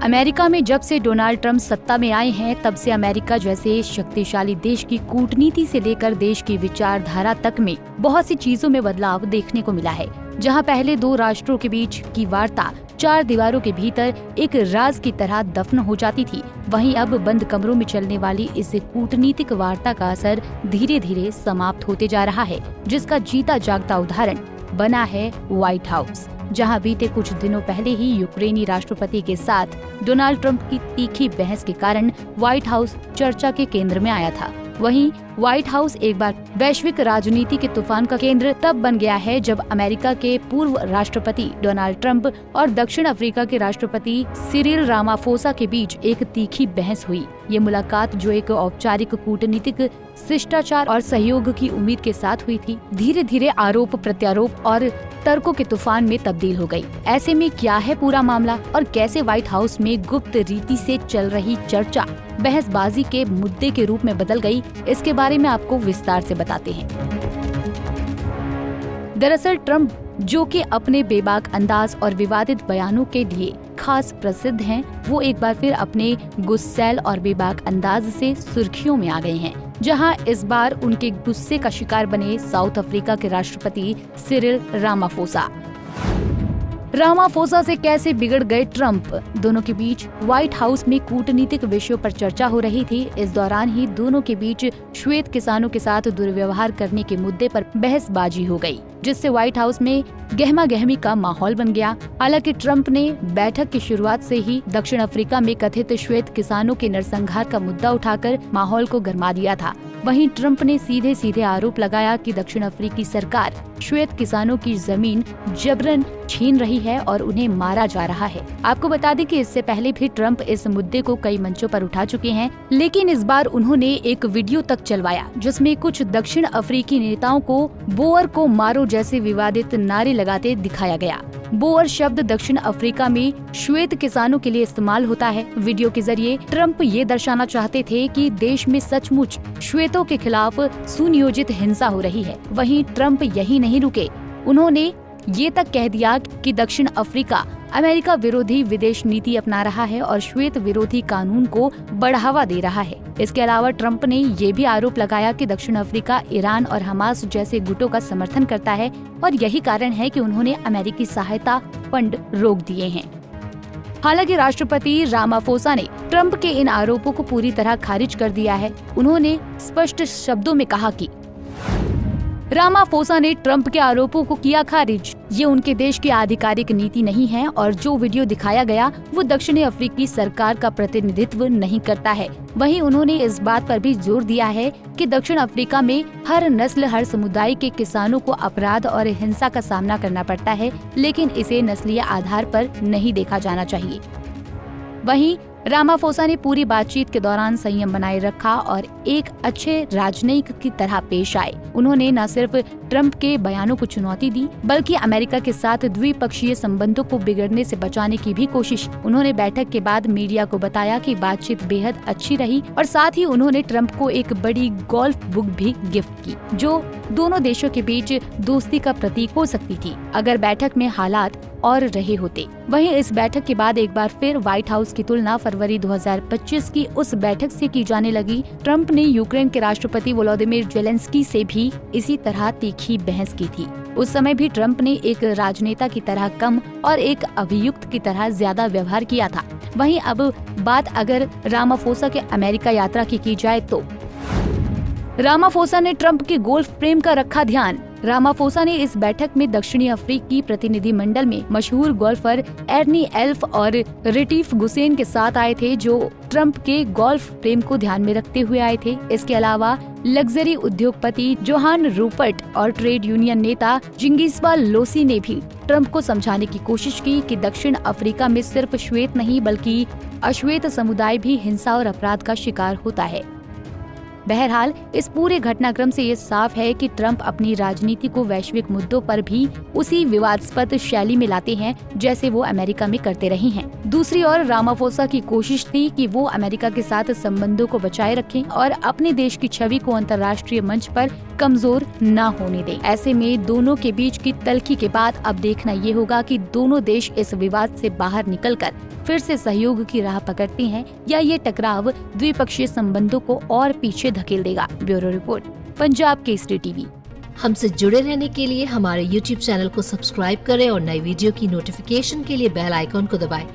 America में जब से डोनाल्ड ट्रंप सत्ता में आए हैं, तब से अमेरिका जैसे शक्तिशाली देश की कूटनीति से लेकर देश की विचारधारा तक में बहुत सी चीजों में बदलाव देखने को मिला है। जहां पहले दो राष्ट्रों के बीच की वार्ता चार दीवारों के भीतर एक राज की तरह दफन हो जाती थी, वहीं अब बंद कमरों में चलने वाली इस कूटनीतिक वार्ता का असर धीरे धीरे समाप्त होते जा रहा है, जिसका जीता जागता उदाहरण बना है व्हाइट हाउस, जहां बीते कुछ दिनों पहले ही यूक्रेनी राष्ट्रपति के साथ डोनाल्ड ट्रंप की तीखी बहस के कारण व्हाइट हाउस चर्चा के केंद्र में आया था। वहीं व्हाइट हाउस एक बार वैश्विक राजनीति के तूफान का केंद्र तब बन गया है जब अमेरिका के पूर्व राष्ट्रपति डोनाल्ड ट्रंप और दक्षिण अफ्रीका के राष्ट्रपति सिरिल रामाफोसा के बीच एक तीखी बहस हुई। ये मुलाकात, जो एक औपचारिक कूटनीतिक शिष्टाचार और सहयोग की उम्मीद के साथ हुई थी, धीरे धीरे आरोप प्रत्यारोप और तर्कों के तूफान में तब्दील हो गई। ऐसे में क्या है पूरा मामला और कैसे व्हाइट हाउस में गुप्त रीति से चल रही चर्चा बहसबाजी के मुद्दे के रूप में बदल गई, इसके बारे में आपको विस्तार से बताते हैं। दरअसल ट्रंप, जो कि अपने बेबाक अंदाज और विवादित बयानों के लिए खास प्रसिद्ध हैं, वो एक बार फिर अपने गुस्सैल और बेबाक अंदाज से सुर्खियों में आ गए हैं, जहां इस बार उनके गुस्से का शिकार बने साउथ अफ्रीका के राष्ट्रपति सिरिल रामाफोसा। रामाफोसा से कैसे बिगड़ गए ट्रंप? दोनों के बीच व्हाइट हाउस में कूटनीतिक विषयों पर चर्चा हो रही थी। इस दौरान ही दोनों के बीच श्वेत किसानों के साथ दुर्व्यवहार करने के मुद्दे पर बहसबाजी हो गई, जिससे व्हाइट हाउस में गहमा गहमी का माहौल बन गया। हालांकि ट्रंप ने बैठक की शुरुआत से ही दक्षिण अफ्रीका में कथित श्वेत किसानों के नरसंहार का मुद्दा उठाकर माहौल को गरमा दिया था। वहीं ट्रंप ने सीधे सीधे आरोप लगाया कि दक्षिण अफ्रीकी सरकार श्वेत किसानों की जमीन जबरन छीन रही है और उन्हें मारा जा रहा है। आपको बता दें कि इससे पहले भी ट्रंप इस मुद्दे को कई मंचों पर उठा चुके हैं, लेकिन इस बार उन्होंने एक वीडियो तक चलवाया जिसमें कुछ दक्षिण अफ्रीकी नेताओं को बोअर को मारो जैसे विवादित नारे लगाते दिखाया गया। बोअर शब्द दक्षिण अफ्रीका में श्वेत किसानों के लिए इस्तेमाल होता है। वीडियो के जरिए ट्रंप ये दर्शाना चाहते थे कि देश में सचमुच श्वेतों के खिलाफ सुनियोजित हिंसा हो रही है। वहीं ट्रंप यही नहीं रुके, उन्होंने ये तक कह दिया कि दक्षिण अफ्रीका अमेरिका विरोधी विदेश नीति अपना रहा है और श्वेत विरोधी कानून को बढ़ावा दे रहा है। इसके अलावा ट्रंप ने ये भी आरोप लगाया कि दक्षिण अफ्रीका ईरान और हमास जैसे गुटों का समर्थन करता है और यही कारण है कि उन्होंने अमेरिकी सहायता फंड रोक दिए हैं। हालांकि राष्ट्रपति रामाफोसा ने ट्रंप के इन आरोपों को पूरी तरह खारिज कर दिया है। उन्होंने स्पष्ट शब्दों में कहा कि रामाफोसा ने ट्रंप के आरोपों को किया खारिज। ये उनके देश की आधिकारिक नीति नहीं है और जो वीडियो दिखाया गया वो दक्षिणी अफ्रीकी सरकार का प्रतिनिधित्व नहीं करता है। वहीं उन्होंने इस बात पर भी जोर दिया है कि दक्षिण अफ्रीका में हर नस्ल, हर समुदाय के किसानों को अपराध और हिंसा का सामना करना पड़ता है, लेकिन इसे नस्लीय आधार पर नहीं देखा जाना चाहिए। वहीं रामाफोसा ने पूरी बातचीत के दौरान संयम बनाए रखा और एक अच्छे राजनयिक की तरह पेश आए। उन्होंने न सिर्फ ट्रंप के बयानों को चुनौती दी, बल्कि अमेरिका के साथ द्विपक्षीय संबंधों को बिगड़ने से बचाने की भी कोशिश। उन्होंने बैठक के बाद मीडिया को बताया कि बातचीत बेहद अच्छी रही और साथ ही उन्होंने ट्रंप को एक बड़ी गोल्फ बुक भी गिफ्ट की, जो दोनों देशों के बीच दोस्ती का प्रतीक हो सकती थी अगर बैठक में हालात और रहे होते। वहीं इस बैठक के बाद एक बार फिर व्हाइट हाउस की तुलना फरवरी 2025 की उस बैठक से की जाने लगी। ट्रंप ने यूक्रेन के राष्ट्रपति वोलोदिमीर जेलेंस्की से भी इसी तरह तीखी बहस की थी। उस समय भी ट्रंप ने एक राजनेता की तरह कम और एक अभियुक्त की तरह ज्यादा व्यवहार किया था। वहीं अब बात अगर रामाफोसा के अमेरिका यात्रा की जाए तो रामाफोसा ने ट्रंप के गोल्फ प्रेम का रखा ध्यान। रामाफोसा ने इस बैठक में दक्षिणी अफ्रीकी प्रतिनिधि मंडल में मशहूर गोल्फर एर्नी एल्फ और रिटीफ गुसेन के साथ आए थे, जो ट्रंप के गोल्फ प्रेम को ध्यान में रखते हुए आए थे। इसके अलावा लग्जरी उद्योगपति जोहान रूपर्ट और ट्रेड यूनियन नेता जिंगिस्वा लोसी ने भी ट्रंप को समझाने की कोशिश की कि दक्षिण अफ्रीका में सिर्फ श्वेत नहीं बल्कि अश्वेत समुदाय भी हिंसा और अपराध का शिकार होता है। बहरहाल इस पूरे घटनाक्रम से ये साफ है कि ट्रंप अपनी राजनीति को वैश्विक मुद्दों पर भी उसी विवादास्पद शैली में लाते हैं जैसे वो अमेरिका में करते रहे हैं। दूसरी ओर रामाफोसा की कोशिश थी कि वो अमेरिका के साथ संबंधों को बचाए रखें और अपने देश की छवि को अंतर्राष्ट्रीय मंच पर कमजोर न होने दें। ऐसे में दोनों के बीच की तल्खी के बाद अब देखना ये होगा कि दोनों देश इस विवाद से बाहर निकलकर फिर से सहयोग की राह पकड़ते हैं या ये टकराव द्विपक्षीय संबंधों को और पीछे धकेल देगा। Bureau report, Punjab Kesari TV. हमसे जुड़े रहने के लिए हमारे YouTube चैनल को सब्सक्राइब करें और नई वीडियो की नोटिफिकेशन के लिए बेल आइकॉन को दबाएं।